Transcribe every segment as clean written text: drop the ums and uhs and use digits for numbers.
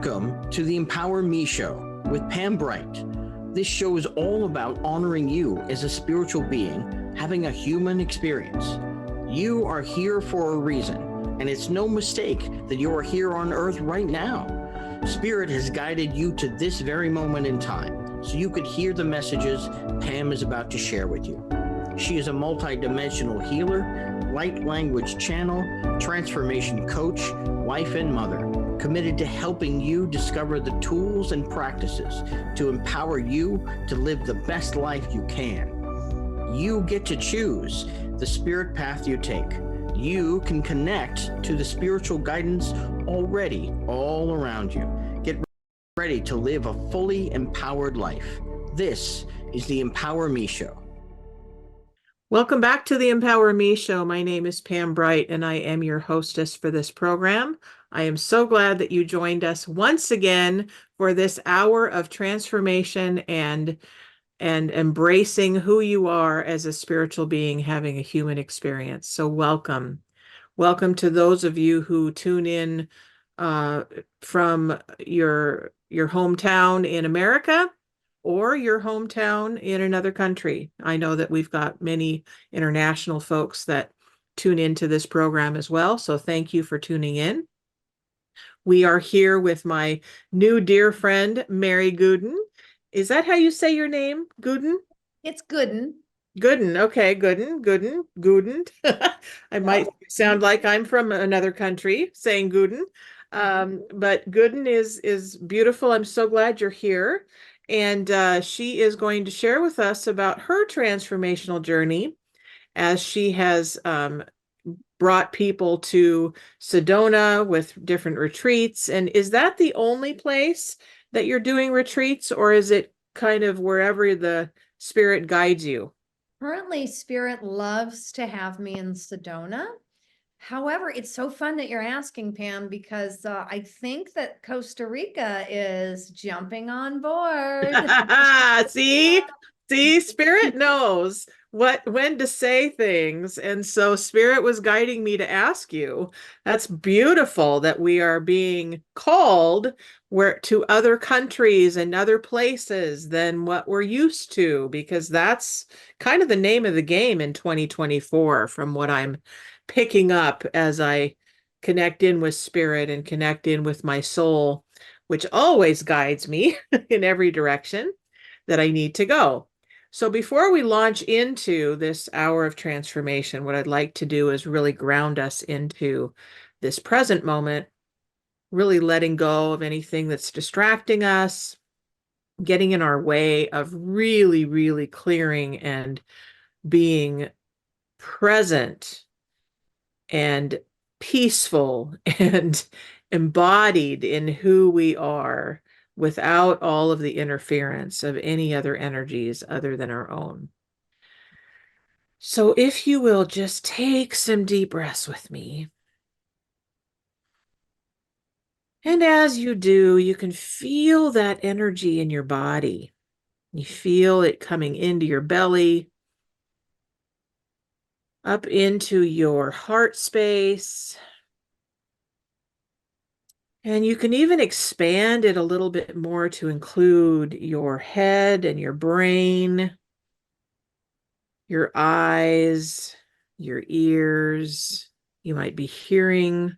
Welcome to the Empower Me Show with Pam Bright. This show is all about honoring you as a spiritual being, having a human experience. You are here for a reason, and it's no mistake that you are here on Earth right now. Spirit has guided you to this very moment in time, so you could hear the messages Pam is about to share with you. She is a multidimensional healer, light language channel, transformation coach, wife and mother, committed to helping you discover the tools and practices to empower you to live the best life you can. You get to choose the spirit path you take. You can connect to the spiritual guidance already all around you. Get ready to live a fully empowered life. This is the Empower Me Show. Welcome back to the Empower Me Show. My name is Pam Bright, and I am your hostess for this program. I am so glad that you joined us once again for this hour of transformation and embracing who you are as a spiritual being having a human experience. So welcome. Welcome to those of you who tune in from your hometown in America or your hometown in another country. I know that we've got many international folks that tune into this program as well. So thank you for tuning in. We are here with my new dear friend, Mary Gooden. Is that how you say your name, Gooden? It's Gooden. Gooden. Okay, Gooden. I might sound like I'm from another country saying Gooden. But Gooden is beautiful. I'm so glad you're here. And she is going to share with us about her transformational journey as she has brought people to Sedona with different retreats. And is that the only place that you're doing retreats, or is it kind of wherever the spirit guides you? Currently, Spirit loves to have me in Sedona. However, it's so fun that you're asking, Pam, because I think that Costa Rica is jumping on board. See, Spirit knows when to say things. And so Spirit was guiding me to ask you. That's beautiful that we are being called to other countries and other places than what we're used to, because that's kind of the name of the game in 2024, from what I'm picking up as I connect in with Spirit and connect in with my soul, which always guides me in every direction that I need to go. So before we launch into this hour of transformation, what I'd like to do is really ground us into this present moment, really letting go of anything that's distracting us, getting in our way of really, really clearing and being present and peaceful and embodied in who we are without all of the interference of any other energies other than our own. So if you will just take some deep breaths with me. And as you do, you can feel that energy in your body. You feel it coming into your belly, up into your heart space. And you can even expand it a little bit more to include your head and your brain, your eyes, your ears. You might be hearing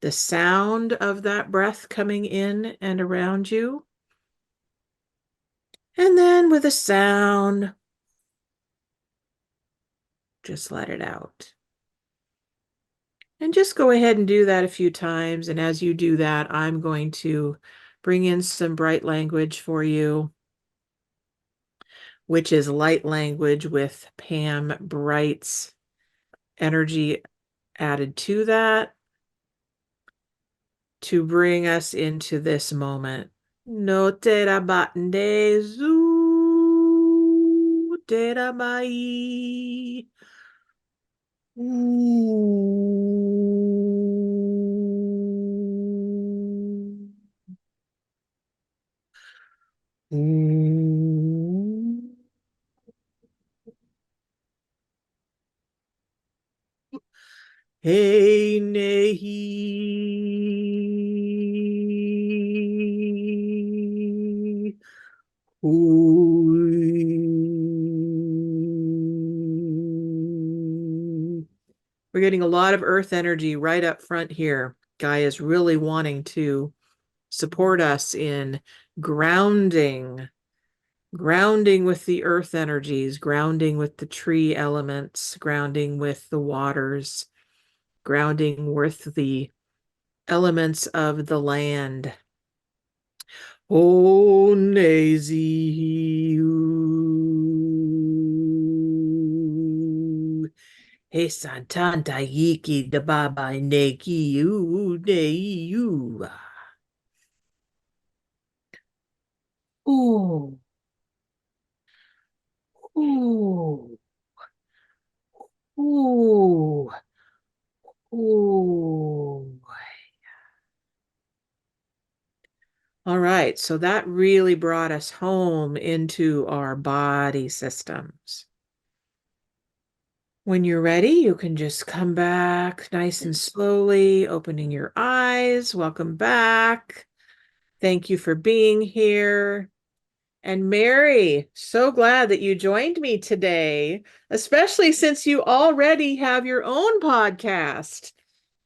the sound of that breath coming in and around you. And then with a sound, just let it out. And just go ahead and do that a few times. And as you do that, I'm going to bring in some bright language for you, which is light language with Pam Bright's energy added to that to bring us into this moment. No te ra bande zu te ra mai. Hey, nehi. Ooh. We're getting a lot of earth energy right up front here. Guy is really wanting to support us in grounding, grounding with the earth energies, grounding with the tree elements, grounding with the waters, grounding with the elements of the land. Oh, Nazi. Hey, Santanta Yiki da Baba Neki you ne you. Ooh, ooh, ooh, ooh. All right, so that really brought us home into our body systems. When you're ready, you can just come back nice and slowly, opening your eyes. Welcome back. Thank you for being here. And Mary, so glad that you joined me today, especially since you already have your own podcast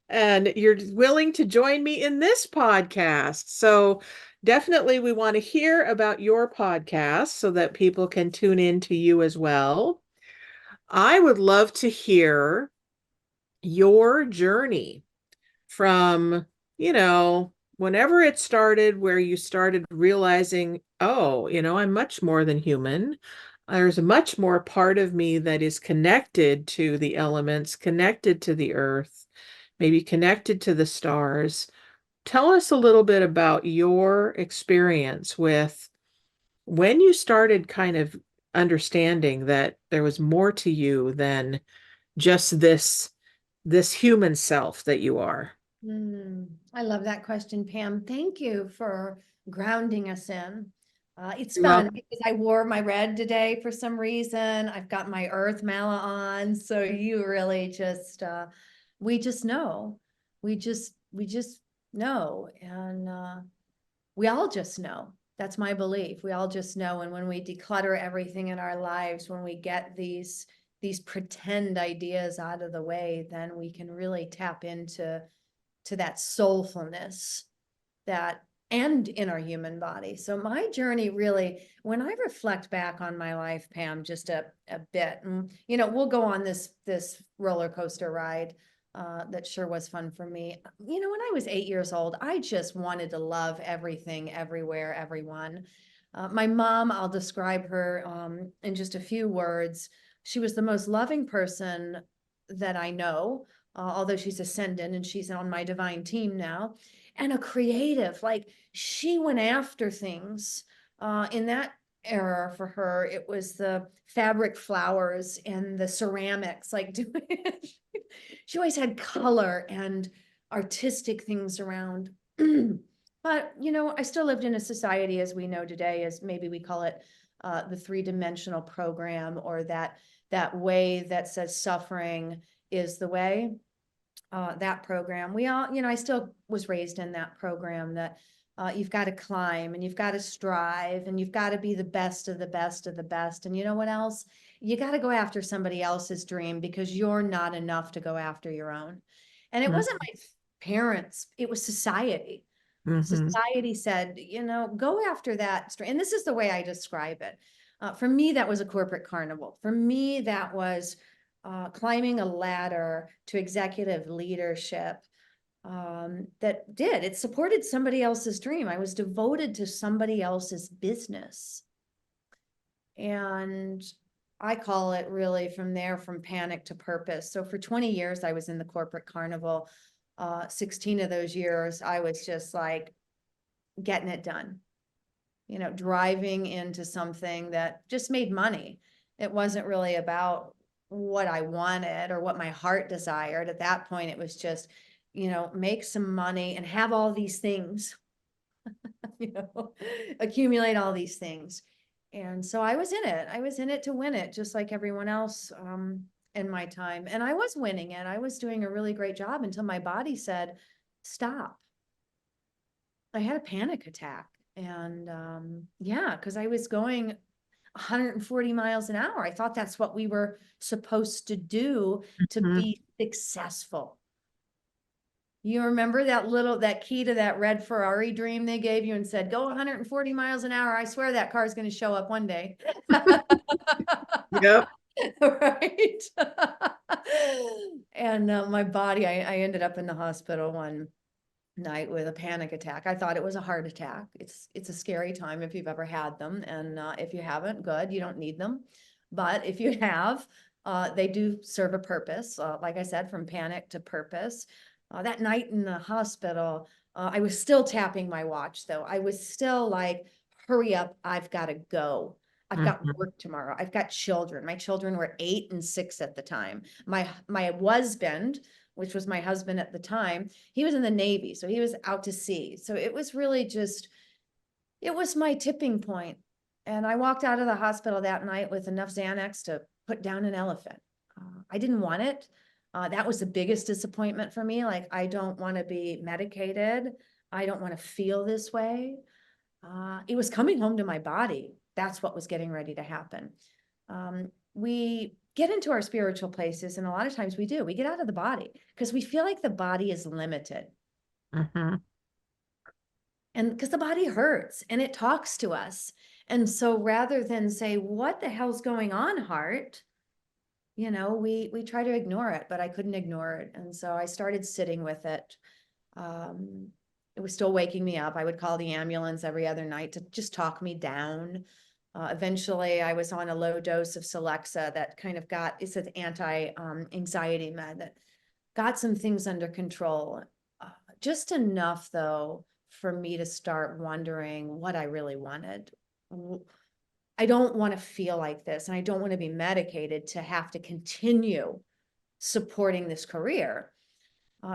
and you're willing to join me in this podcast. So definitely we want to hear about your podcast so that people can tune in to you as well. I would love to hear your journey from, whenever it started, where you started realizing, oh, I'm much more than human. There's a much more part of me that is connected to the elements, connected to the earth, maybe connected to the stars. Tell us a little bit about your experience with when you started kind of understanding that there was more to you than just this human self that you are. I love that question, Pam. Thank you for grounding us in. It's You're fun welcome. because I wore my red today for some reason. I've got my earth mala on. So you really just, we just know. We just know. And we all just know. That's my belief. We all just know. And when we declutter everything in our lives, when we get these pretend ideas out of the way, then we can really tap into that soulfulness that and in our human body. So my journey really, when I reflect back on my life, Pam, just a bit, and we'll go on this roller coaster ride. That sure was fun for me. When I was 8 years old, I just wanted to love everything, everywhere, everyone. My mom, I'll describe her in just a few words. She was the most loving person that I know, although she's ascendant and she's on my divine team now, and a creative. Like she went after things. In that era for her, it was the fabric flowers and the ceramics. Like she always had color and artistic things around. But I still lived in a society as we know today, as maybe we call it the three-dimensional program, or that way that says suffering is the way. That program, we all, I still was raised in that program that you've got to climb and you've got to strive and you've got to be the best of the best of the best. And you know what else? You got to go after somebody else's dream because you're not enough to go after your own. And it wasn't my parents, it was society. Mm-hmm. Society said, go after that. And this is the way I describe it. For me, that was a corporate carnival. For me, that was climbing a ladder to executive leadership. It supported somebody else's dream. I was devoted to somebody else's business. And I call it really from there, from panic to purpose. So for 20 years, I was in the corporate carnival. 16 of those years, I was just like getting it done, driving into something that just made money. It wasn't really about what I wanted or what my heart desired. At that point, it was just, make some money and have all these things, accumulate all these things. And so I was in it. I was in it to win it, just like everyone else in my time. And I was winning it. I was doing a really great job until my body said, stop. I had a panic attack. And yeah, because I was going 140 miles an hour. I thought that's what we were supposed to do to Mhm. be successful. You remember that key to that red Ferrari dream they gave you and said, go 140 miles an hour. I swear that car is going to show up one day. Yep. Right. And my body, I ended up in the hospital one night with a panic attack. I thought it was a heart attack. It's a scary time if you've ever had them. And if you haven't, good, you don't need them. But if you have, they do serve a purpose. Like I said, from panic to purpose. That night in the hospital, I was still tapping my watch though. I was still like, hurry up, I've got to go. I've got Mhm. work tomorrow. I've got children. My children were 8 and 6 at the time. My husband, which was my husband at the time, he was in the Navy, so he was out to sea. So it was really just, it was my tipping point. And I walked out of the hospital that night with enough Xanax to put down an elephant. I didn't want it. That was the biggest disappointment for me. Like, I don't want to be medicated. I don't want to feel this way. It was coming home to my body. That's what was getting ready to happen. We get into our spiritual places, and a lot of times we do. We get out of the body because we feel like the body is limited. Mhm. And because the body hurts and it talks to us. And so rather than say, what the hell's going on, heart? We try to ignore it, but I couldn't ignore it. And so I started sitting with it. Um, it was still waking me up. I would call the ambulance every other night to just talk me down. Eventually, I was on a low dose of Celexa that kind of it's an anti-anxiety med that got some things under control. Just enough, though, for me to start wondering what I really wanted. I don't want to feel like this, and I don't want to be medicated to have to continue supporting this career.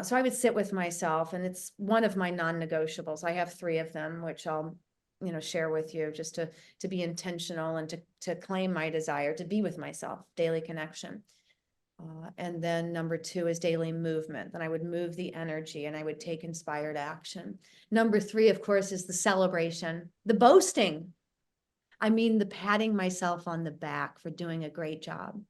So I would sit with myself, and it's one of my non-negotiables. I have 3 of them, which I'll, share with you just to be intentional and to claim my desire to be with myself, daily connection. And then number 2 is daily movement. Then I would move the energy and I would take inspired action. Number 3, of course, is the celebration, the boasting. I mean, the patting myself on the back for doing a great job.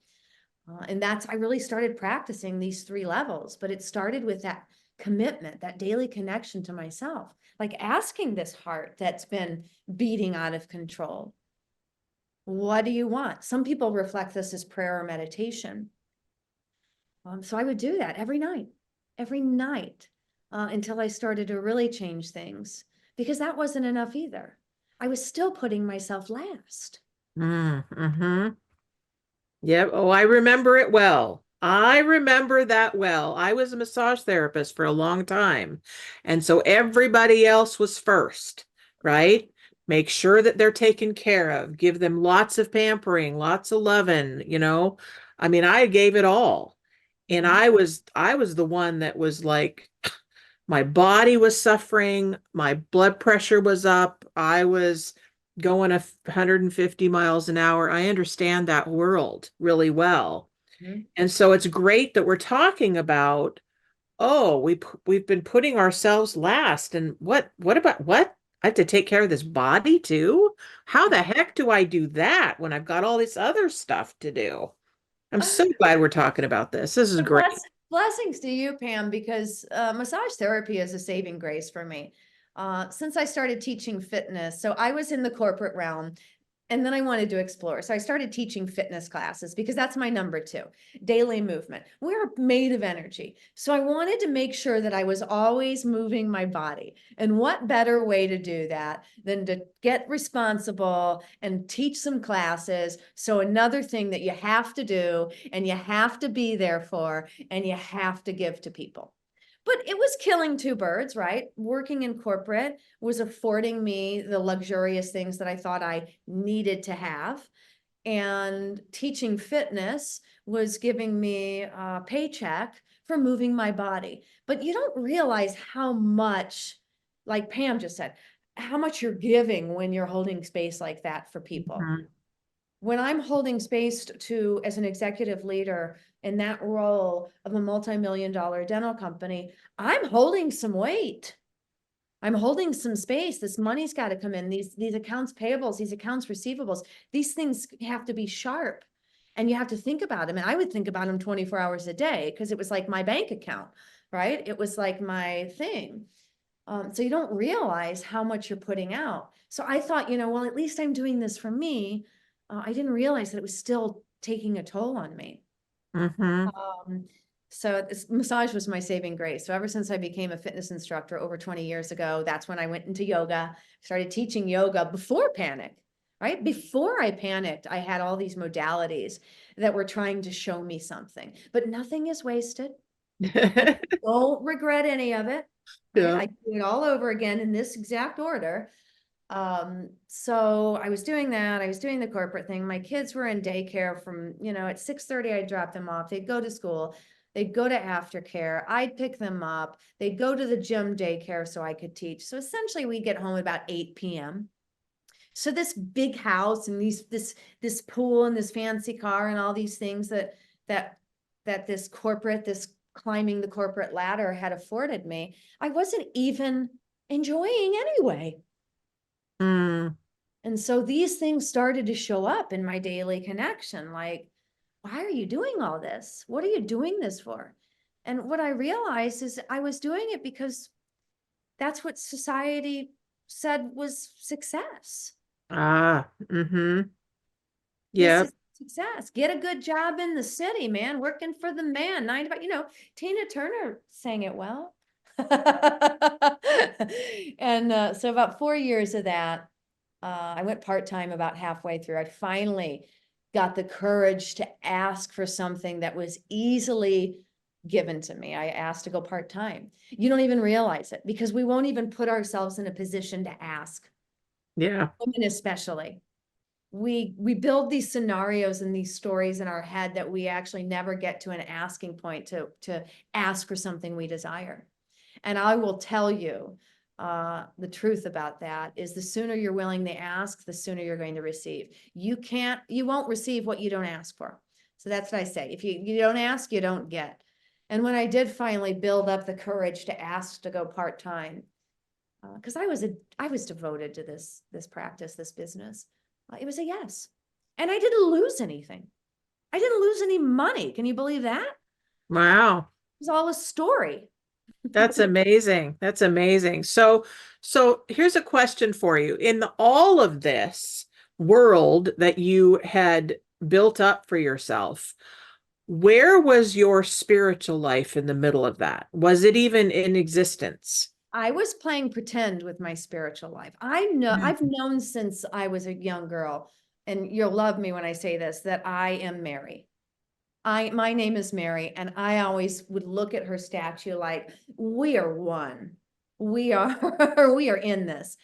And I really started practicing these 3 levels, but it started with that commitment, that daily connection to myself, like asking this heart that's been beating out of control. What do you want? Some people reflect this as prayer or meditation. So I would do that every night, until I started to really change things, because that wasn't enough either. I was still putting myself last. Mhm. Yep. Oh, I remember it well. I remember that well. I was a massage therapist for a long time. And so everybody else was first, right? Make sure that they're taken care of. Give them lots of pampering, lots of loving. I mean, I gave it all. And Mhm. I was the one that was like, my body was suffering, my blood pressure was up, I was going 150 miles an hour. I understand that world really well. Mhm. And so it's great that we're talking about, oh, we've been putting ourselves last. And what about what? I have to take care of this body too? How the heck do I do that when I've got all this other stuff to do? I'm so glad we're talking about this. This is The great. blessings to you, Pam, because massage therapy is a saving grace for me. Since I started teaching fitness, so I was in the corporate realm, and then I wanted to explore. So I started teaching fitness classes because that's my number 2, daily movement. We're made of energy. So I wanted to make sure that I was always moving my body. And what better way to do that than to get responsible and teach some classes? So another thing that you have to do and you have to be there for and you have to give to people. But it was killing 2 birds, right? Working in corporate was affording me the luxurious things that I thought I needed to have. And teaching fitness was giving me a paycheck for moving my body. But you don't realize how much, like Pam just said, how much you're giving when you're holding space like that for people. Mhm. When I'm holding space as an executive leader in that role of a multi-million-dollar dental company, I'm holding some weight. I'm holding some space. This money's got to come in. These accounts payables, these accounts receivables, these things have to be sharp. And you have to think about them. And I would think about them 24 hours a day because it was like my bank account, right? It was like my thing. So you don't realize how much you're putting out. So I thought, well, at least I'm doing this for me. I didn't realize that it was still taking a toll on me. Mm-hmm. So this massage was my saving grace. So ever since I became a fitness instructor over 20 years ago, that's when I went into yoga, started teaching yoga before panic, right? Before I panicked, I had all these modalities that were trying to show me something, but nothing is wasted. I don't regret any of it. Right? Yeah. I do it all over again in this exact order. So I was doing that. I was doing the corporate thing. My kids were in daycare from, at 6:30, I'd drop them off. They'd go to school. They'd go to aftercare. I'd pick them up. They'd go to the gym daycare so I could teach. So essentially we get home about 8 p.m. So this big house and this pool and this fancy car and all these things that this climbing the corporate ladder had afforded me, I wasn't even enjoying anyway. Mm. And so these things started to show up in my daily connection. Like, why are you doing all this? What are you doing this for? And what I realized is I was doing it because that's what society said was success. Ah, mm-hmm. This Yeah. is success. Get a good job in the city, man. Working for the man. 9 to 5. Tina Turner sang it well. And so about 4 years of that, I went part-time about halfway through. I finally got the courage to ask for something that was easily given to me. I asked to go part-time. You don't even realize it because we won't even put ourselves in a position to ask. Yeah. Women especially. We build these scenarios and these stories in our head that we actually never get to an asking point to ask for something we desire. And I will tell you, the truth about that is the sooner you're willing to ask, the sooner you're going to receive. You won't receive what you don't ask for. So that's what I say. If you don't ask, you don't get. And when I did finally build up the courage to ask to go part-time, because I was devoted to this practice, this business, it was a yes. And I didn't lose anything. I didn't lose any money. Can you believe that? It Wow. was all a story. That's amazing. That's amazing. So here's a question for you. In all of this world that you had built up for yourself, where was your spiritual life in the middle of that? Was it even in existence? I was playing pretend with my spiritual life. I've known since I was a young girl, and you'll love me when I say this, that I am Mary. My name is Mary, and I always would look at her statue like, we are one. We are, we are in this.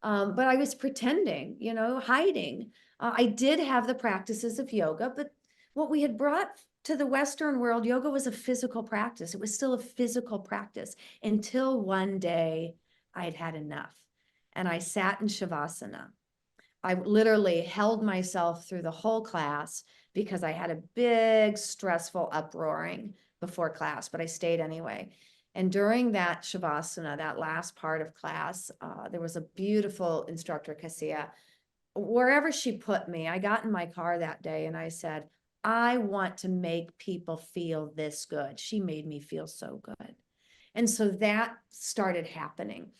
But I was pretending, hiding. I did have the practices of yoga, but what we had brought to the Western world, yoga was a physical practice. It was still a physical practice until one day I'd had enough. And I sat in Shavasana. I literally held myself through the whole class because I had a big stressful uproaring before class, but I stayed anyway. And during that Shavasana, that last part of class, there was a beautiful instructor, Cassia. Wherever she put me, I got in my car that day and I said, I want to make people feel this good. She made me feel so good. And so that started happening.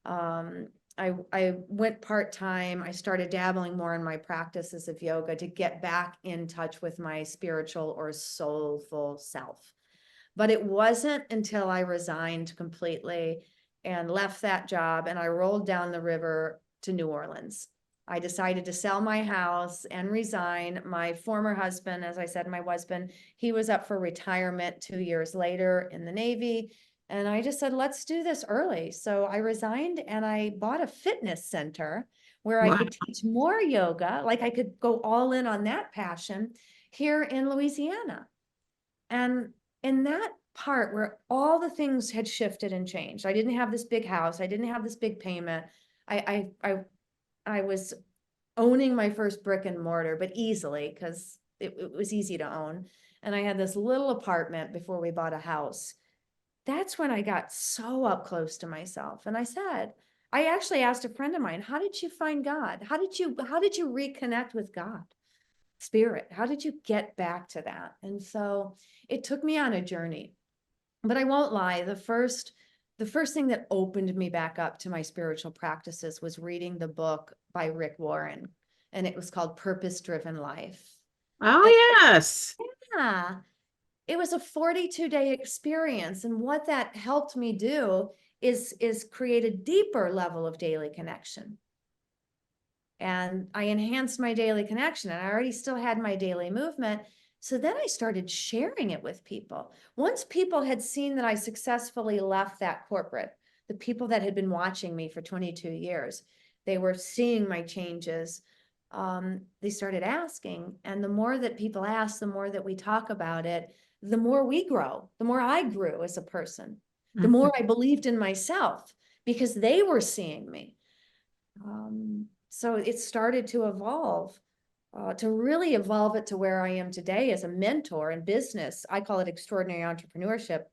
I went part-time. I started dabbling more in my practices of yoga to get back in touch with my spiritual or soulful self. But it wasn't until I resigned completely and left that job and I rolled down the river to New Orleans. I decided to sell my house and resign. My former husband, as I said, my husband, he was up for retirement 2 years later in the Navy. And I just said, let's do this early. So I resigned and I bought a fitness center where I Wow. could teach more yoga. Like I could go all in on that passion here in Louisiana. And in that part where all the things had shifted and changed, I didn't have this big house. I didn't have this big payment. I was owning my first brick and mortar, but easily because it was easy to own. And I had this little apartment before we bought a house. that's when I got so up close to myself. And I actually asked a friend of mine, how did you find God? How did you reconnect with God, spirit? How did you get back to that? And so it took me on a journey, but I won't lie. The first thing that opened me back up to my spiritual practices was reading the book by Rick Warren, and it was called Purpose Driven Life. Oh, yes. Yeah, it was a 42-day experience. And what that helped me do is create a deeper level of daily connection. And I enhanced my daily connection, and I already still had my daily movement. So then I started sharing it with people. Once people had seen that I successfully left that corporate, the people that had been watching me for 22 years, they were seeing my changes. They started asking. And the more that people ask, the more that we talk about it, the more we grow, the more I grew as a person, the more I believed in myself because they were seeing me. So it started to evolve, to really evolve it to where I am today as a mentor in business. I call it extraordinary entrepreneurship,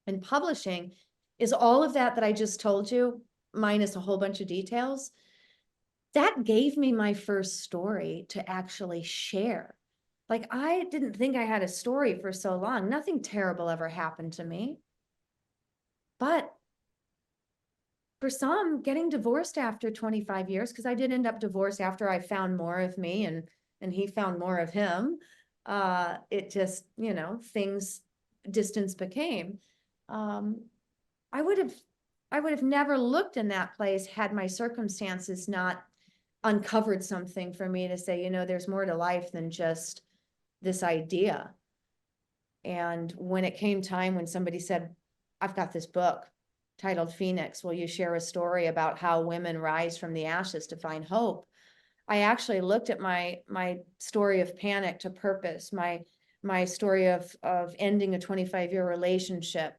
and publishing is all of that I just told you, minus a whole bunch of details. That gave me my first story to actually share. Like, I didn't think I had a story for so long. Nothing terrible ever happened to me. But for some, getting divorced after 25 years, because I did end up divorced after I found more of me and he found more of him. It just, distance became. I would have never looked in that place had my circumstances not uncovered something for me to say, there's more to life than just this idea. And when it came time when somebody said, I've got this book titled Phoenix, will you share a story about how women rise from the ashes to find hope? I actually looked at my story of panic to purpose, my story of ending a 25-year relationship.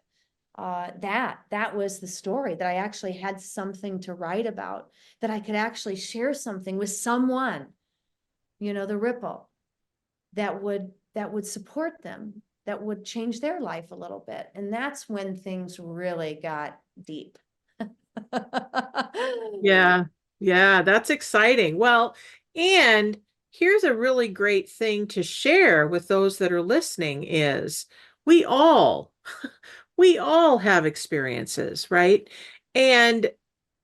That was the story that I actually had something to write about, that I could actually share something with someone, the ripple that would support them, that would change their life a little bit. And that's when things really got deep. Yeah. Yeah, that's exciting. Well, and here's a really great thing to share with those that are listening is we all we all have experiences, right? And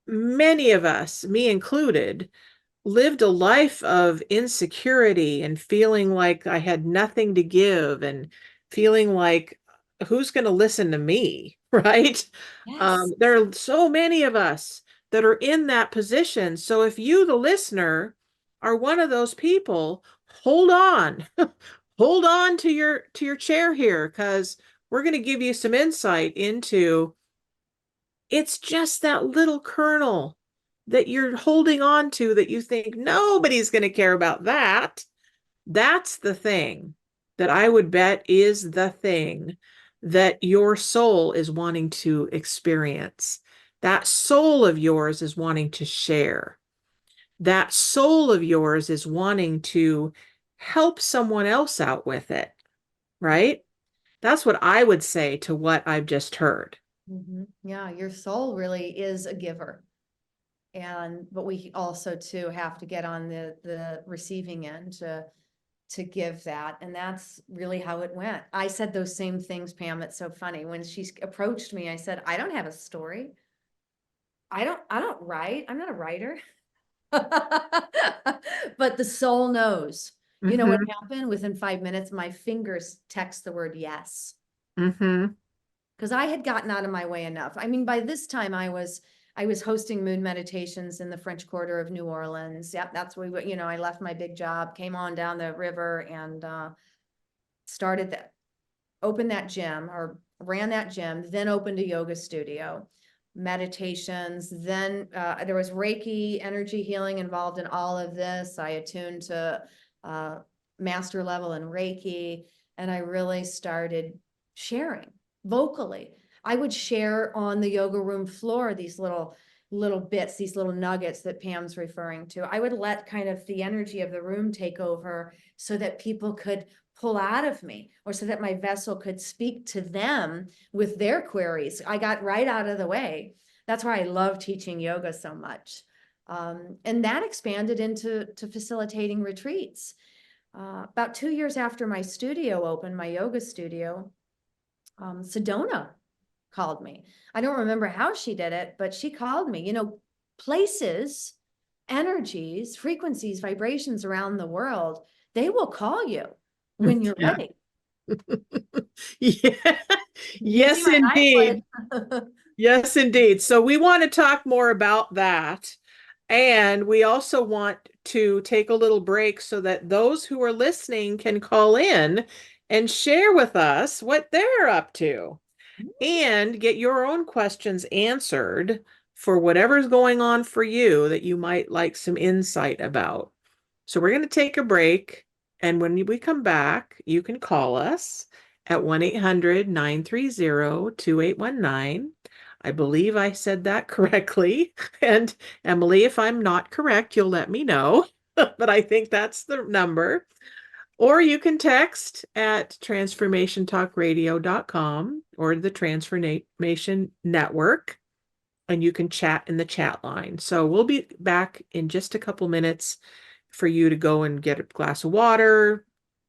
many of us, me included, lived a life of insecurity and feeling like I had nothing to give and feeling like who's going to listen to me, right? Yes. There are so many of us that are in that position. So if you, the listener, are one of those people, hold on. Hold on to your chair here because we're going to give you some insight into it's just that little kernel that you're holding on to that you think nobody's going to care about that. That's the thing that I would bet is the thing that your soul is wanting to experience. That soul of yours is wanting to share. That soul of yours is wanting to help someone else out with it, right? That's what I would say to what I've just heard. Mm-hmm. Yeah, your soul really is a giver. But we also too have to get on the receiving end to give that. And that's really how it went. I said those same things, Pam. It's so funny. When she approached me, I said, I don't have a story. I don't write. I'm not a writer. But the soul knows. You know what Mm-hmm. happened? Within 5 minutes, my fingers text the word yes. Mm-hmm. Because I had gotten out of my way enough. I mean, by this time I was hosting moon meditations in the French Quarter of New Orleans. Yep, that's where I left my big job, came on down the river, and opened that gym, or ran that gym, then opened a yoga studio, meditations. Then there was Reiki energy healing involved in all of this. I attuned to master level in Reiki, and I really started sharing vocally. I would share on the yoga room floor these little little bits, these little nuggets that Pam's referring to. I would let kind of the energy of the room take over so that people could pull out of me, or so that my vessel could speak to them with their queries. I got right out of the way. That's why I love teaching yoga so much. And that expanded into facilitating retreats. About 2 years after my studio opened, my yoga studio, Sedona called me. I don't remember how she did it, but she called me. You know, places, energies, frequencies, vibrations around the world, they will call you when you're Yeah. ready. Yeah. You see Yes, my eye indeed. Yes, indeed. So we want to talk more about that. And we also want to take a little break so that those who are listening can call in and share with us what they're up to and get your own questions answered for whatever's going on for you that you might like some insight about. So we're going to take a break. And when we come back, you can call us at 1-800-930-2819. I believe I said that correctly. And Emily, if I'm not correct, you'll let me know. But I think that's the number. Or you can text at transformationtalkradio.com or the Transformation Network, and you can chat in the chat line. So we'll be back in just a couple minutes for you to go and get a glass of water,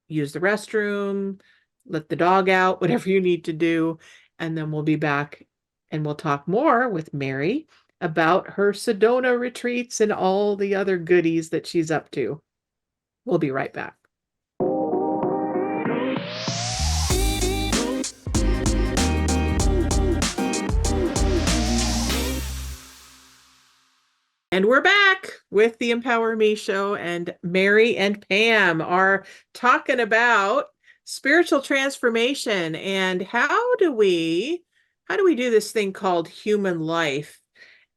use the restroom, let the dog out, whatever you need to do. And then we'll be back and we'll talk more with Mary about her Sedona retreats and all the other goodies that she's up to. We'll be right back. And we're back with the Empower Me show, and Mary and Pam are talking about spiritual transformation and how do we do this thing called human life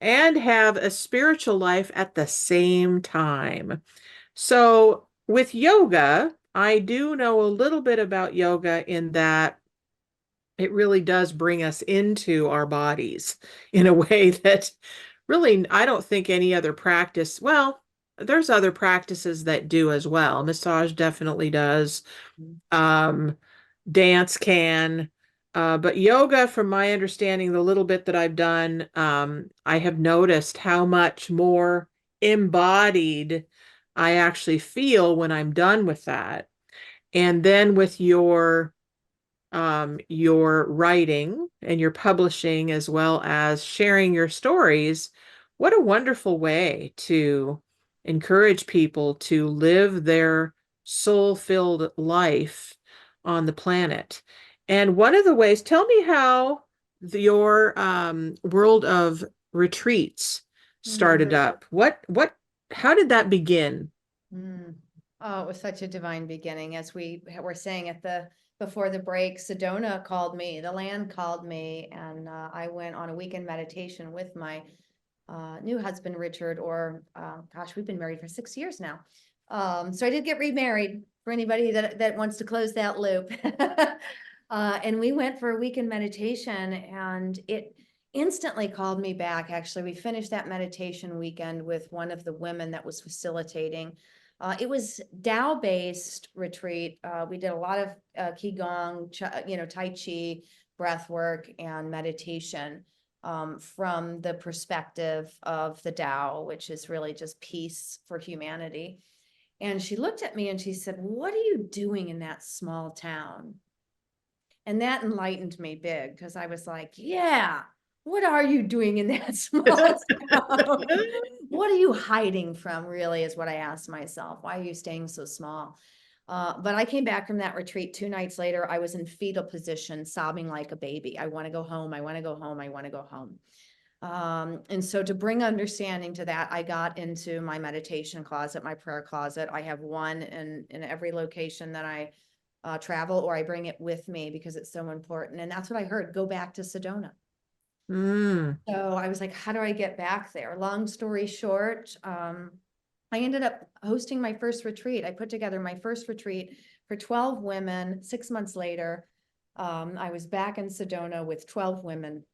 and have a spiritual life at the same time. So with yoga, I do know a little bit about yoga in that it really does bring us into our bodies in a way that really, I don't think any other practice, well, there's other practices that do as well. Massage definitely does. Dance can. But yoga, from my understanding, the little bit that I've done, I have noticed how much more embodied I actually feel when I'm done with that. And then with your writing and your publishing, as well as sharing your stories, what a wonderful way to encourage people to live their soul-filled life on the planet. And one of the ways, tell me how your world of retreats started up. How did that begin? Oh, it was such a divine beginning. As we were saying before the break, Sedona called me, the land called me, and I went on a weekend meditation with my new husband, Richard, gosh, we've been married for 6 years now. So I did get remarried, for anybody that wants to close that loop. And we went for a weekend meditation, and it instantly called me back. Actually, we finished that meditation weekend with one of the women that was facilitating. It was Tao-based retreat. We did a lot of Qigong, Tai Chi, breath work, and meditation from the perspective of the Tao, which is really just peace for humanity. And she looked at me and she said, "What are you doing in that small town?" And that enlightened me big, because I was like, yeah, what are you doing in that small town? What are you hiding from, really, is what I asked myself. Why are you staying so small? But I came back from that retreat 2 nights later. I was in fetal position, sobbing like a baby. I want to go home. I want to go home. I want to go home. And so to bring understanding to that, I got into my meditation closet, my prayer closet. I have one in every location that I travel, or I bring it with me because it's so important. And that's what I heard. Go back to Sedona. So I was like, how do I get back there? Long story short, I ended up hosting my first retreat. I put together my first retreat for 12 women. 6 months later, I was back in Sedona with 12 women.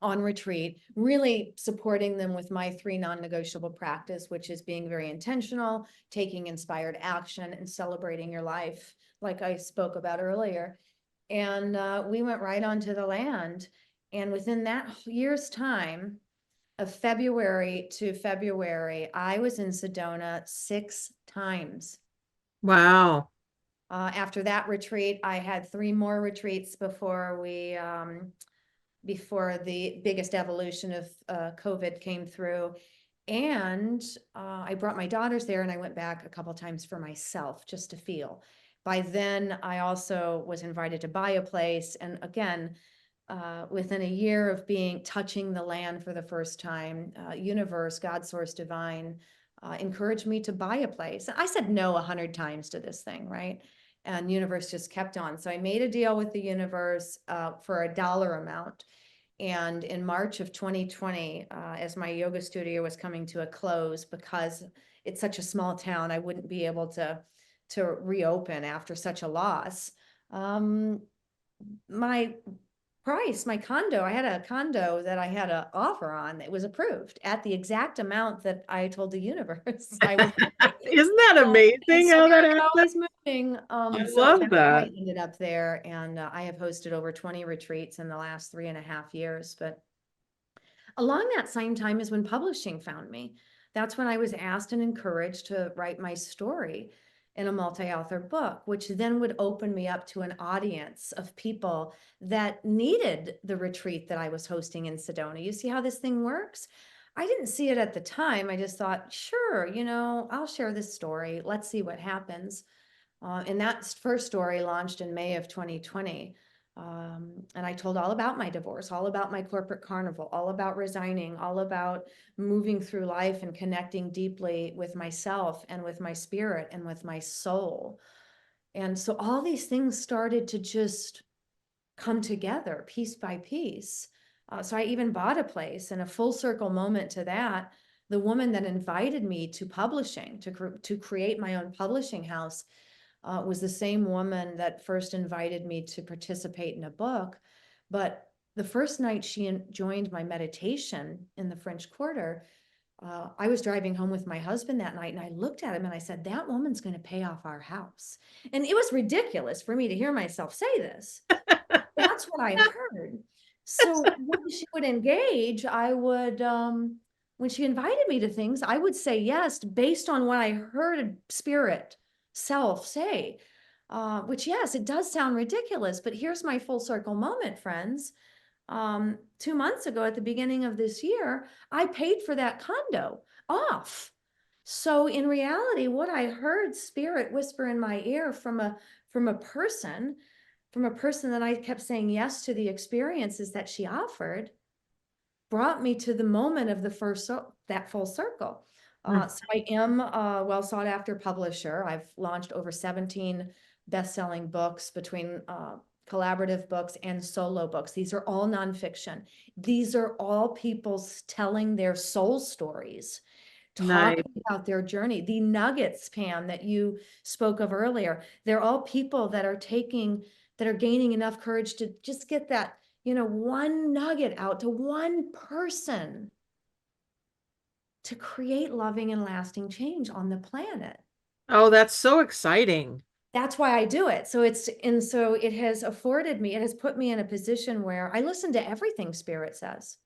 on retreat, really supporting them with my 3 non-negotiable practice, which is being very intentional, taking inspired action, and celebrating your life, like I spoke about earlier. And we went right onto the land. And within that year's time, of February to February, I was in Sedona 6 times. Wow. After that retreat, I had 3 more retreats before before the biggest evolution of COVID came through. And I brought my daughters there, and I went back a couple times for myself just to feel. By then, I also was invited to buy a place. And again, within a year of touching the land for the first time, universe, God, source, divine, encouraged me to buy a place. I said no 100 times to this thing, right? And universe just kept on. So I made a deal with the universe for a dollar amount. And in March of 2020, as my yoga studio was coming to a close, because it's such a small town, I wouldn't be able to reopen after such a loss. My price, my condo, I had a condo that I had an offer on that was approved at the exact amount that I told the universe I was. Isn't that amazing So how that there it happened? was moving. I So love that's how I that. ended up there. And I have hosted over 20 retreats in the last 3.5 years. But along that same time is when publishing found me. That's when I was asked and encouraged to write my story in a multi-author book, which then would open me up to an audience of people that needed the retreat that I was hosting in Sedona. You see how this thing works? I didn't see it at the time. I just thought, sure, I'll share this story. Let's see what happens. And that first story launched in May of 2020. And I told all about my divorce, all about my corporate carnival, all about resigning, all about moving through life and connecting deeply with myself and with my spirit and with my soul. And so all these things started to just come together piece by piece. So I even bought a place, and a full circle moment to that. The woman that invited me to publishing, to create my own publishing house, was the same woman that first invited me to participate in a book. But the first night she joined my meditation in the French Quarter, I was driving home with my husband that night, and I looked at him and I said, that woman's going to pay off our house. And it was ridiculous for me to hear myself say this. That's what I heard. So when she would engage, I would, when she invited me to things, I would say yes, based on what I heard spirit self say, which, yes, it does sound ridiculous, but here's my full circle moment, friends. 2 months ago, at the beginning of this year, I paid for that condo off. So in reality, what I heard spirit whisper in my ear from a person that I kept saying yes to the experiences that she offered, brought me to the moment of that full circle. So I am a well sought after publisher. I've launched over 17 best-selling books between collaborative books and solo books. These are all nonfiction. These are all people telling their soul stories, talking about their journey. The nuggets, Pam, that you spoke of earlier, they're all people that are gaining enough courage to just get that, one nugget out to one person to create loving and lasting change on the planet. Oh, that's so exciting. That's why I do it. So it has it has put me in a position where I listen to everything spirit says.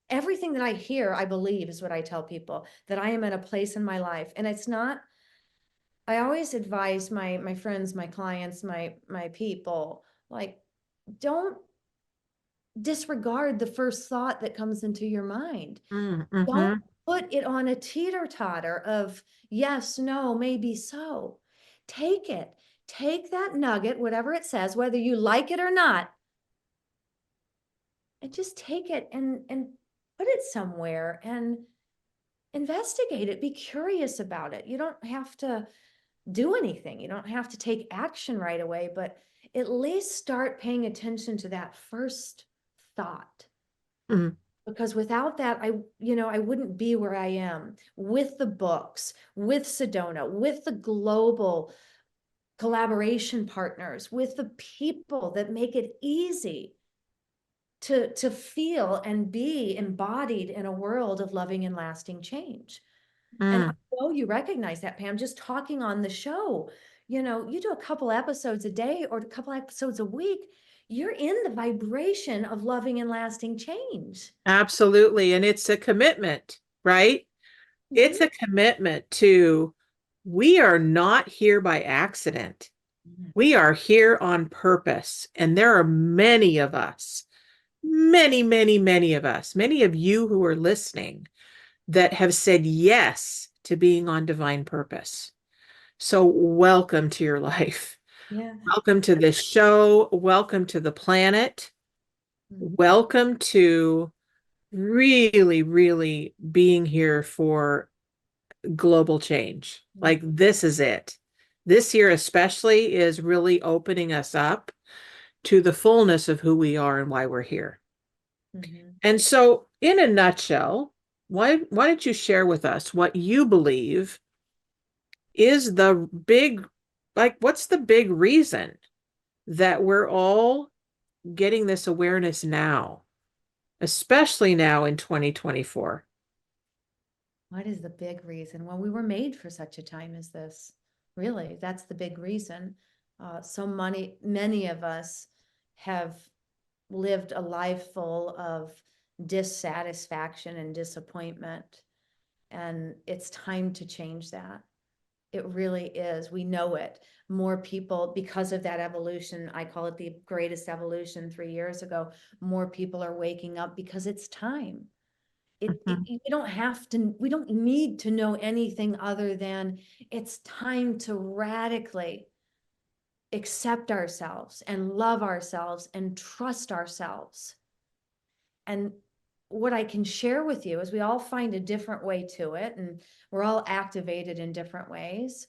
Everything that I hear, I believe, is what I tell people, that I am at a place in my life. And it's not, I always advise my friends, my clients, my people, like, don't disregard the first thought that comes into your mind. Mm-hmm. Don't put it on a teeter-totter of yes, no, maybe so. Take that nugget, whatever it says, whether you like it or not, and just take it and put it somewhere and investigate it. Be curious about it. You don't have to do anything. You don't have to take action right away, but at least start paying attention to that first thought. Mm-hmm. Because without that, I wouldn't be where I am with the books, with Sedona, with the global collaboration partners, with the people that make it easy to feel and be embodied in a world of loving and lasting change. And I know you recognize that, Pam, just talking on the show, you do a couple episodes a day or a couple episodes a week, you're in the vibration of loving and lasting change. Absolutely. And it's a commitment, right? It's a commitment to, we are not here by accident. We are here on purpose. And there are many of us, many, many, many of us, many of you who are listening that have said yes to being on divine purpose. So welcome to your life. Yeah. Welcome to this show. Welcome to the planet. Welcome to really, really being here for global change. Like, this is it. This year especially is really opening us up to the fullness of who we are and why we're here. And so, in a nutshell, why don't you share with us what you believe is the big, like, what's the big reason that we're all getting this awareness now, especially now in 2024? What is the big reason? Well, we were made for such a time as this. Really, that's the big reason. So many of us have lived a life full of dissatisfaction and disappointment. And it's time to change that. It really is. We know it. More people, because of that evolution, I call it the greatest evolution 3 years ago, more people are waking up because it's time. We don't need to know anything other than it's time to radically accept ourselves and love ourselves and trust ourselves. And what I can share with you is we all find a different way to it, and we're all activated in different ways.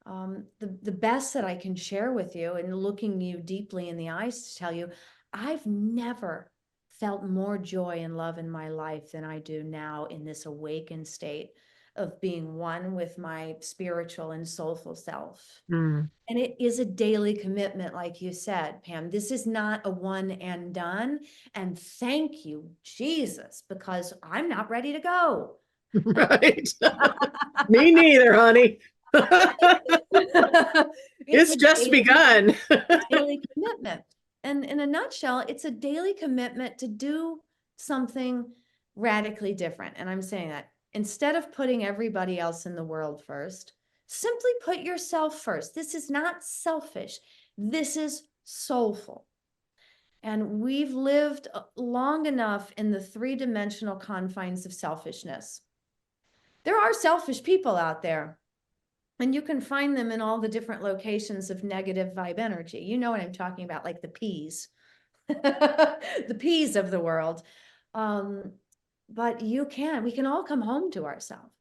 The best that I can share with you, and looking you deeply in the eyes to tell you, I've never felt more joy and love in my life than I do now in this awakened state of being one with my spiritual and soulful self. And it is a daily commitment, like you said, Pam. This is not a one and done. And thank you, Jesus, because I'm not ready to go. Right. Me neither, honey. It's just begun. Daily commitment. And in a nutshell, it's a daily commitment to do something radically different. And I'm saying that instead of putting everybody else in the world first, simply put yourself first. This is not selfish. This is soulful. And we've lived long enough in the three-dimensional confines of selfishness. There are selfish people out there, and you can find them in all the different locations of negative vibe energy. You know what I'm talking about, like the peas, the peas of the world. But we can all come home to ourselves.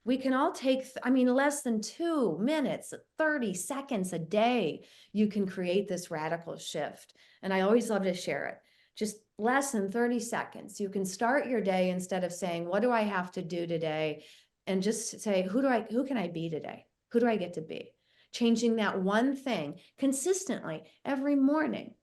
We can all take, less than 2 minutes, 30 seconds a day, you can create this radical shift. And I always love to share it. Just less than 30 seconds. You can start your day instead of saying, what do I have to do today? And just say, who can I be today? Who do I get to be? Changing that one thing consistently every morning,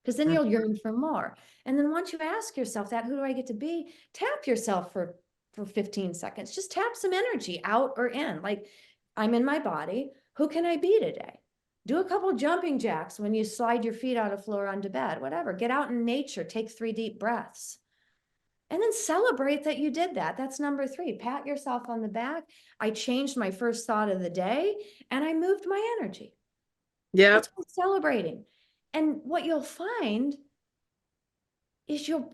because then you'll yearn for more. And then once you ask yourself that, who do I get to be? Tap yourself for 15 seconds. Just tap some energy out or in. Like, I'm in my body. Who can I be today? Do a couple jumping jacks when you slide your feet out of floor onto bed, whatever. Get out in nature. Take 3 deep breaths. And then celebrate that you did that. That's number 3. Pat yourself on the back. I changed my first thought of the day and I moved my energy. Yeah. It's celebrating. And what you'll find is you're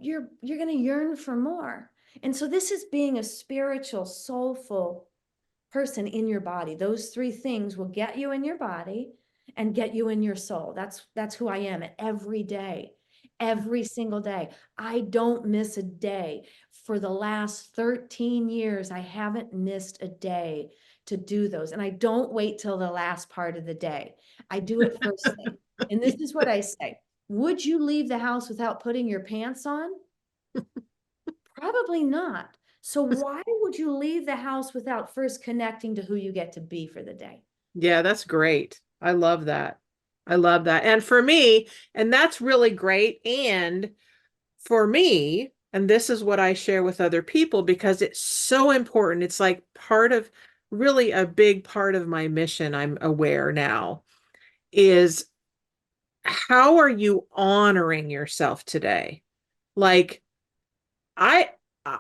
going to yearn for more. And so this is being a spiritual, soulful person in your body. Those 3 things will get you in your body and get you in your soul. That's who I am every day. Every single day. I don't miss a day. For the last 13 years, I haven't missed a day to do those. And I don't wait till the last part of the day. I do it first thing. And this is what I say. Would you leave the house without putting your pants on? Probably not. So why would you leave the house without first connecting to who you get to be for the day? Yeah, that's great. I love that. I love that. And for me, and that's really great. And for me, and this is what I share with other people because it's so important. It's like really a big part of my mission, I'm aware now, is how are you honoring yourself today? Like, I, uh,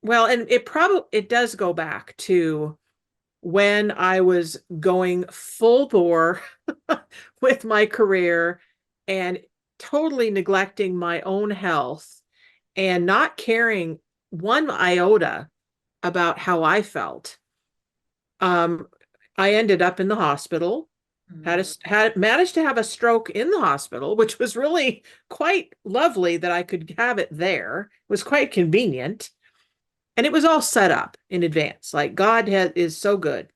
well, and it does go back to when I was going full bore with my career and totally neglecting my own health and not caring one iota about how I felt. Um, I ended up in the hospital, had managed to have a stroke in the hospital, which was really quite lovely that I could have it there. It was quite convenient. And it was all set up in advance. Like is so good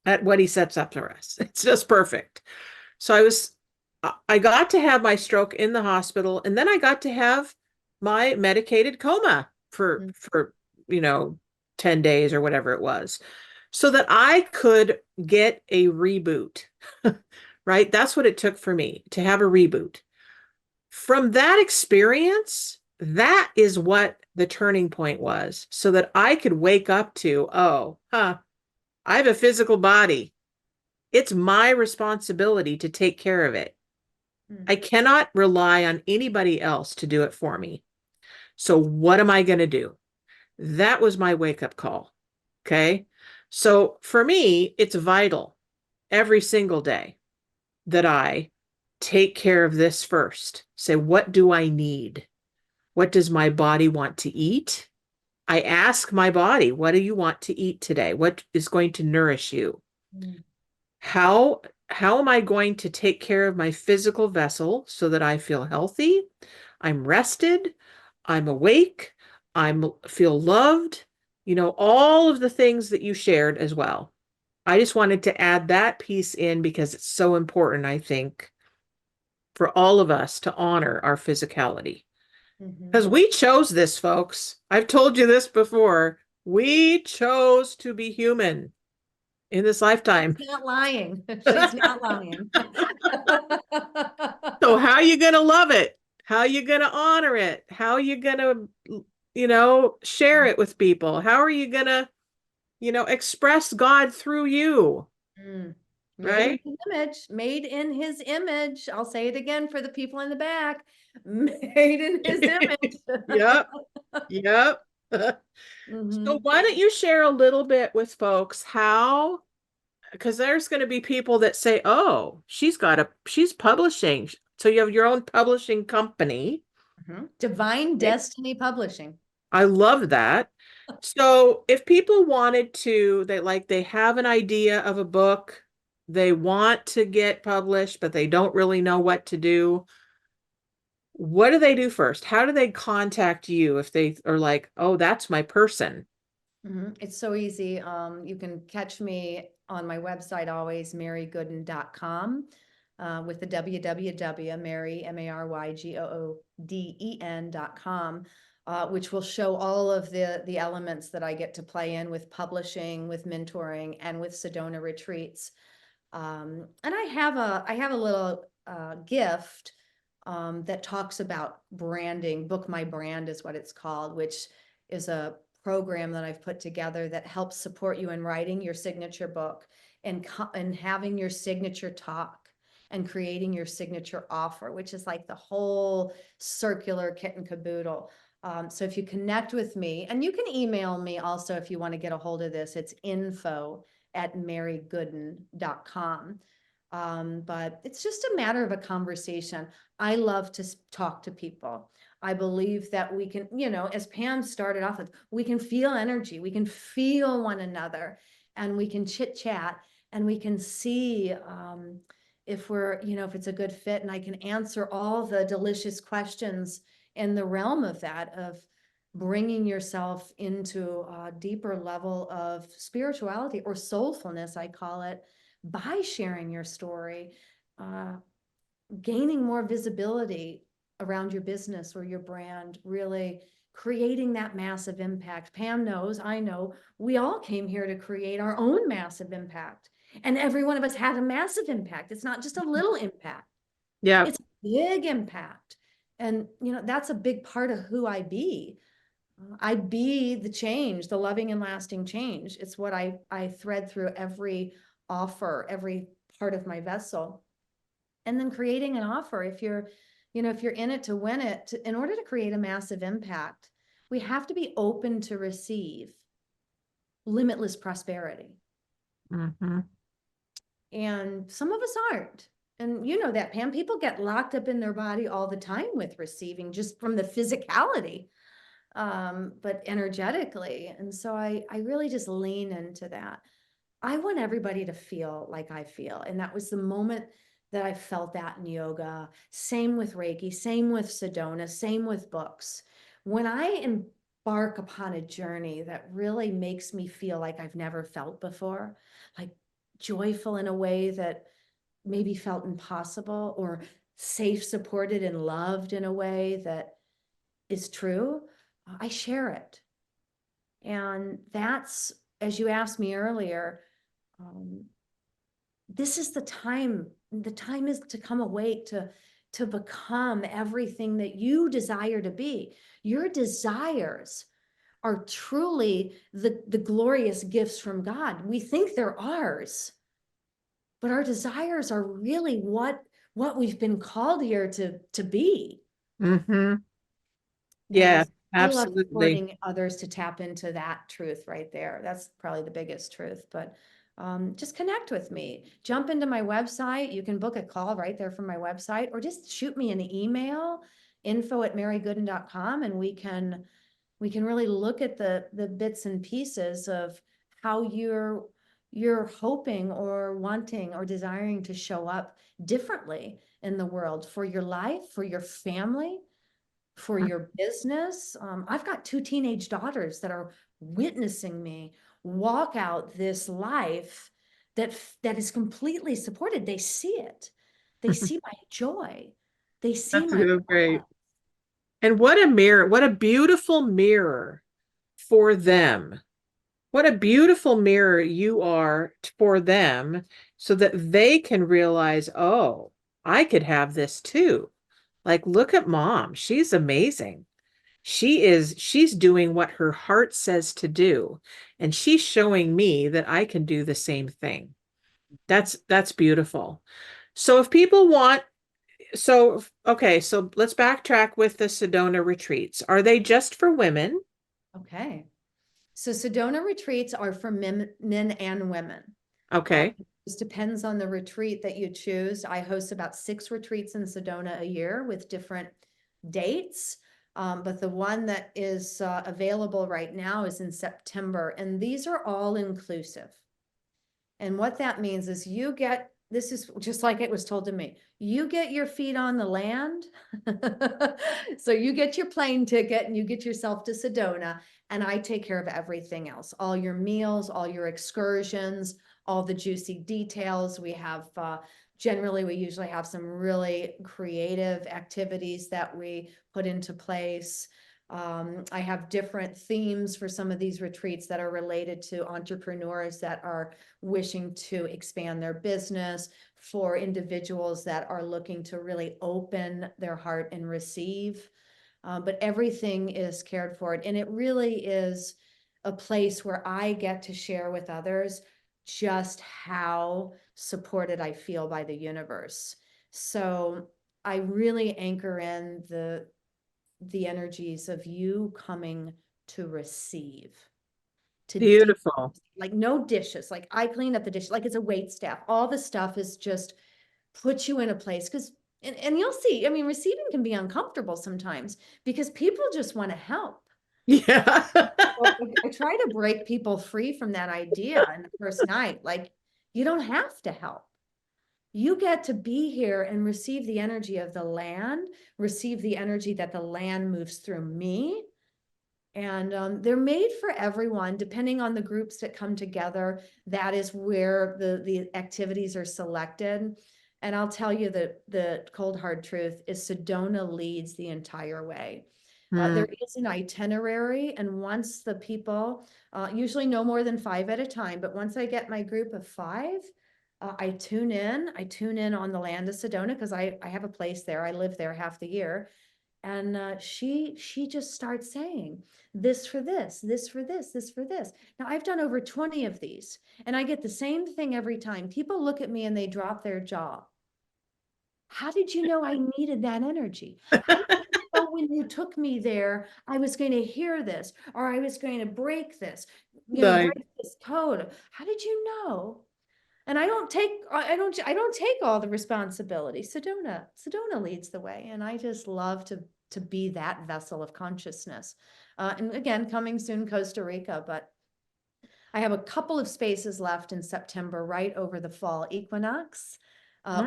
at what he sets up for us. It's just perfect. So I got to have my stroke in the hospital, and then I got to have my medicated coma for 10 days or whatever it was, so that I could get a reboot. Right? That's what it took for me to have a reboot. From that experience, that is what the turning point was, so that I could wake up to, I have a physical body. It's my responsibility to take care of it. I cannot rely on anybody else to do it for me. So what am I going to do? That was my wake-up call. Okay. So for me, it's vital every single day that I take care of this first. Say, what do I need? What does my body want to eat? I ask my body, what do you want to eat today? What is going to nourish you? How am I going to take care of my physical vessel so that I feel healthy? I'm rested, I'm awake, feel loved, all of the things that you shared as well. I just wanted to add that piece in because it's so important, I think, for all of us to honor our physicality. Because we chose this, folks. I've told you this before. We chose to be human in this lifetime. She's not lying. She's not lying. So how are you going to love it? How are you going to honor it? How are you going to, share it with people? How are you going to, express God through you? Right? Made in his image. I'll say it again for the people in the back. Made in his image. Yep. Yep. So why don't you share a little bit with folks because there's going to be people that say, oh, she's publishing. So you have your own publishing company. Divine Destiny Publishing. I love that. So if people wanted to, they have an idea of a book, they want to get published, but they don't really know what to do. What do they do first? How do they contact you if they are like, oh, that's my person? It's so easy. You can catch me on my website always, marygooden.com, with the www, Mary, MaryGooden.com, which will show all of the elements that I get to play in with publishing, with mentoring, and with Sedona retreats. And I have a little gift that talks about branding. Book My Brand is what it's called, which is a program that I've put together that helps support you in writing your signature book and having your signature talk and creating your signature offer, which is like the whole circular kit and caboodle. So if you connect with me, and you can email me also if you want to get a hold of this, it's info@marygooden.com. But it's just a matter of a conversation. I love to talk to people. I believe that we can, as Pam started off with, we can feel energy, we can feel one another, and we can chit chat, and we can see if if it's a good fit, and I can answer all the delicious questions in the realm of that, of bringing yourself into a deeper level of spirituality or soulfulness, I call it, by sharing your story, gaining more visibility around your business or your brand, really creating that massive impact. Pam knows, I know, we all came here to create our own massive impact. And every one of us had a massive impact. It's not just a little impact. Yeah. It's a big impact. And, that's a big part of who I be. I be the change, the loving and lasting change. It's what I thread through every offer, every part of my vessel. And then creating an offer, if you're in it to win it, in order to create a massive impact, we have to be open to receive limitless prosperity. Mm-hmm. And some of us aren't. And you know that, Pam, people get locked up in their body all the time with receiving, just from the physicality, but energetically. And so I really just lean into that. I want everybody to feel like I feel. And that was the moment that I felt that in yoga. Same with Reiki, same with Sedona, same with books. When I embark upon a journey that really makes me feel like I've never felt before, like joyful in a way that maybe felt impossible, or safe, supported, and loved in a way that is true, I share it. And that's, as you asked me earlier, this is the time is to come awake, to become everything that you desire to be. Your desires are truly the glorious gifts from God. We think they're ours, but our desires are really what we've been called here to be. Mm-hmm. And Yeah, I love absolutely. supporting others to tap into that truth right there. That's probably the biggest truth, but just connect with me. Jump into my website. You can book a call right there from my website, or just shoot me an email, info@marygooden.com, and we can really look at the bits and pieces of how you're hoping or wanting or desiring to show up differently in the world, for your life, for your family, for your business. I've got 2 teenage daughters that are witnessing me walk out this life that is completely supported. They see it. They see my joy. They see That's my so love. great. And what a mirror, what a beautiful mirror for them. What a beautiful mirror you are for them, so that they can realize, oh, I could have this too. Like, look at mom. She's amazing. She's doing what her heart says to do. And she's showing me that I can do the same thing. That's beautiful. So if people want, so okay, so let's backtrack with the Sedona retreats. Are they just for women? Okay. So Sedona retreats are for men and women. Okay. It just depends on the retreat that you choose. I host about 6 retreats in Sedona a year with different dates. But the one that is available right now is in September, and these are all inclusive. And what that means is this is just like it was told to me, you get your feet on the land. So you get your plane ticket and you get yourself to Sedona, and I take care of everything else, all your meals, all your excursions, all the juicy details. We have, generally, we usually have some really creative activities that we put into place. I have different themes for some of these retreats that are related to entrepreneurs that are wishing to expand their business, for individuals that are looking to really open their heart and receive. But everything is cared for, and it really is a place where I get to share with others just how supported I feel by the universe. So I really anchor in the energies of you coming to receive, to deep, Beautiful. like no dishes, like I clean up the dishes, like it's a wait staff. All the stuff is just put you in a place, because and you'll see, I mean, receiving can be uncomfortable sometimes because people just want to help. Yeah. Well, I try to break people free from that idea in the first night. Like, you don't have to help. You get to be here and receive the energy of the land, receive the energy that the land moves through me. And they're made for everyone, depending on the groups that come together. That is where the activities are selected. And I'll tell you that the cold hard truth is Sedona leads the entire way. Mm, There is an itinerary, and once the people, usually no more than 5 at a time, but once I get my group of 5, I tune in on the land of Sedona, because I have a place there. I live there half the year. And she just starts saying this for this, this for this, this for this. Now I've done over 20 of these, and I get the same thing every time. People look at me and they drop their jaw. How did you know I needed that energy? How did you know when you took me there, I was going to hear this, or I was going to break this, Nice. break this code? How did you know? And I don't take all the responsibility. Sedona leads the way, and I just love to be that vessel of consciousness. And again, coming soon, Costa Rica, but I have a couple of spaces left in September, right over the fall equinox.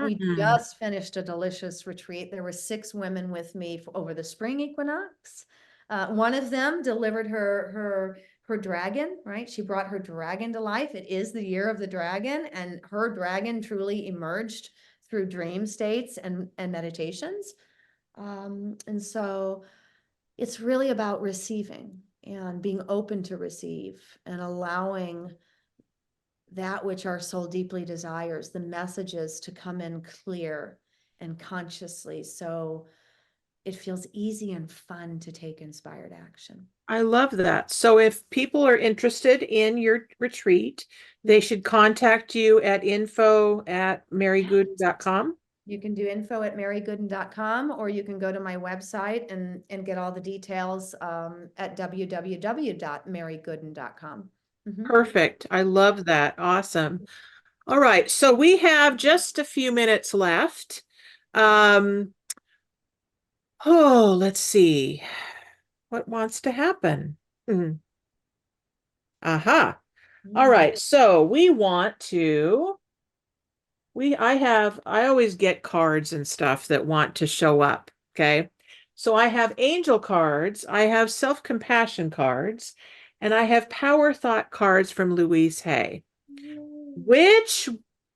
We just finished a delicious retreat. There were 6 women with me over the spring equinox. One of them delivered her dragon, right? She brought her dragon to life. It is the year of the dragon, and her dragon truly emerged through dream states and meditations. And so it's really about receiving and being open to receive and allowing that which our soul deeply desires, the messages, to come in clear and consciously, so it feels easy and fun to take inspired action. I love that. So if people are interested in your retreat, they should contact you at info@marygooden.com. You can do info@marygooden.com, or you can go to my website and get all the details at www.marygooden.com. Perfect. I love that. Awesome. All right. So we have just a few minutes left. Let's see. What wants to happen? Aha. All right. So we want to, I always get cards and stuff that want to show up. Okay. So I have angel cards, I have self-compassion cards, and I have power thought cards from Louise Hay. Which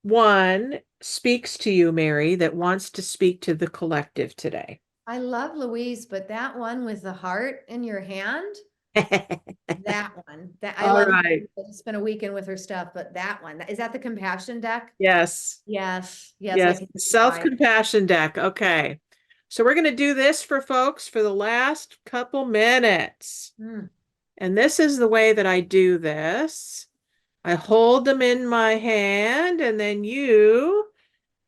one speaks to you, Mary, that wants to speak to the collective today? I love Louise, but that one with the heart in your hand, that one, that I All love. right. I spent a weekend with her stuff, but that one, is that the compassion deck? Yes. Yes. Yes. I can see why. Self-compassion deck. Okay. So we're going to do this for folks for the last couple minutes. And this is the way that I do this. I hold them in my hand, and then you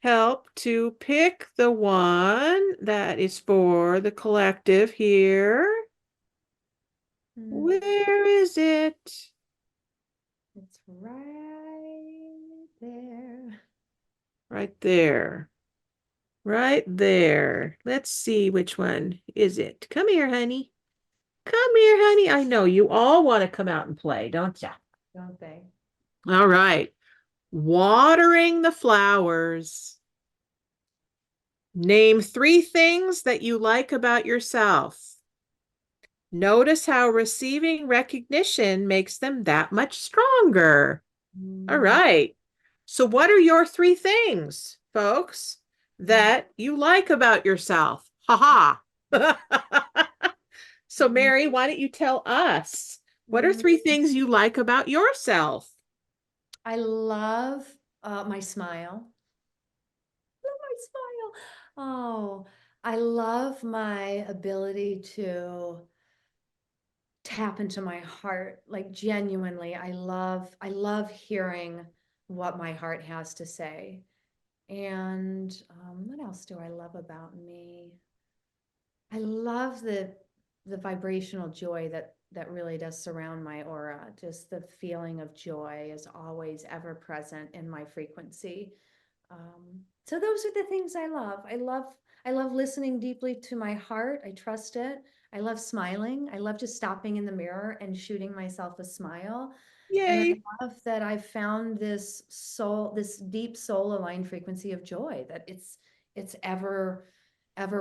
help to pick the one that is for the collective here. Where is it? It's right there. Right there. Right there. Let's see, which one is it? Come here, honey. Come here, honey. I know you all want to come out and play, don't you? Don't they? All right. Watering the flowers. Name 3 things that you like about yourself. Notice how receiving recognition makes them that much stronger. All right. So what are your 3 things, folks, that you like about yourself? Ha ha. So Mary, why don't you tell us, what are 3 things you like about yourself? I love my smile. Love my smile. Oh, I love my ability to tap into my heart. Like, genuinely, I love hearing what my heart has to say. And what else do I love about me? I love the vibrational joy that really does surround my aura. Just the feeling of joy is always ever present in my frequency. So those are the things I love. I love listening deeply to my heart. I trust it. I love smiling. I love just stopping in the mirror and shooting myself a smile. And I Yay. love that I found this deep soul aligned frequency of joy, that it's ever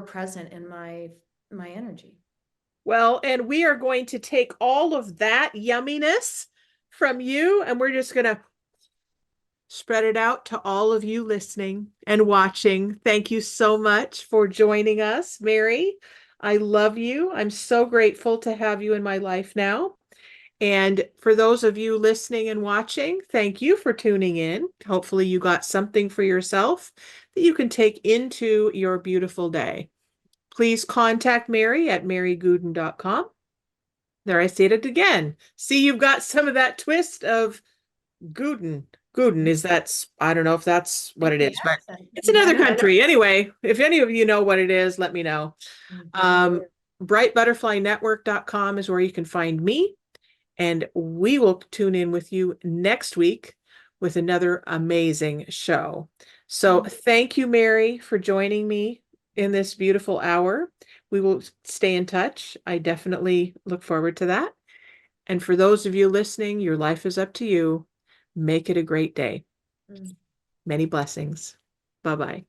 present in my energy. Well, and we are going to take all of that yumminess from you, and we're just going to spread it out to all of you listening and watching. Thank you so much for joining us, Mary. I love you. I'm so grateful to have you in my life now. And for those of you listening and watching, thank you for tuning in. Hopefully you got something for yourself that you can take into your beautiful day. please contact Mary at marygooden.com. There, I said it again. See, you've got some of that twist of Gooden. Gooden is I don't know if that's what it is, but it's another country. Anyway, if any of you know what it is, let me know. Brightbutterflynetwork.com is where you can find me. And we will tune in with you next week with another amazing show. So thank you, Mary, for joining me in this beautiful hour. We will stay in touch. I definitely look forward to that. And for those of you listening, your life is up to you. Make it a great day. Many blessings. Bye-bye.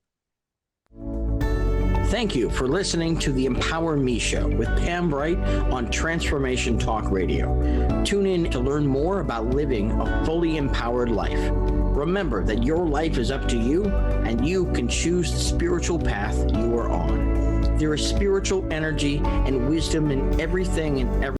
Thank you for listening to the Empower Me Show with Pam Bright on Transformation Talk Radio. Tune in to learn more about living a fully empowered life. Remember that your life is up to you, and you can choose the spiritual path you are on. There is spiritual energy and wisdom in everything and everything.